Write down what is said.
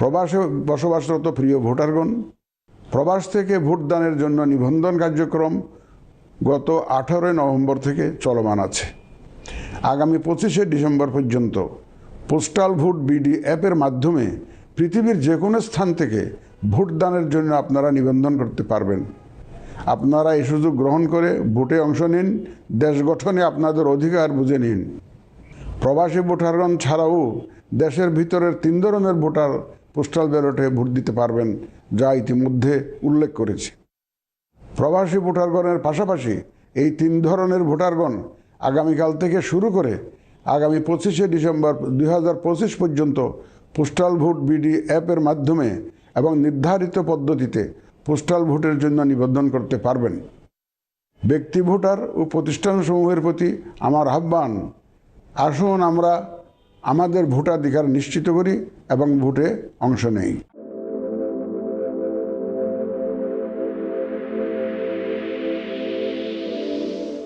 প্রবাসে বসবাসরত প্রিয় ভোটারগণ, প্রবাস থেকে ভোটদানের জন্য নিবন্ধন কার্যক্রম গত 18 নভেম্বর থেকে চলমান আছে। আগামী 25 ডিসেম্বর পর্যন্ত পোস্টাল ভোট বিডি অ্যাপের মাধ্যমে পৃথিবীর যে কোনো স্থান থেকে ভোটদানের জন্য আপনারা নিবন্ধন করতে পারবেন। আপনারা এই সুযোগ গ্রহণ করে ভোটে অংশ নিন, দেশ গঠনে আপনাদের অধিকার বুঝে নিন। প্রবাসী ভোটারগণ ছাড়াও দেশের ভিতরের 3 ধরনের ভোটার পোস্টাল ব্যালটে ভোট দিতে পারবেন, যা ইতিমধ্যে উল্লেখ করেছি। প্রবাসী ভোটারগণের পাশাপাশি এই 3 ধরনের ভোটারগণ আগামীকাল থেকে শুরু করে আগামী 25 ডিসেম্বর 2025 পর্যন্ত পোস্টাল ভোট বিডি অ্যাপের মাধ্যমে এবং নির্ধারিত পদ্ধতিতে পোস্টাল ভোটের জন্য নিবন্ধন করতে পারবেন। ব্যক্তি ভোটার ও প্রতিষ্ঠানসমূহের প্রতি আমার আহ্বান, আসুন আমরা আমাদের ভোটাধিকার নিশ্চিত করি এবং ভোটে অংশ নেই।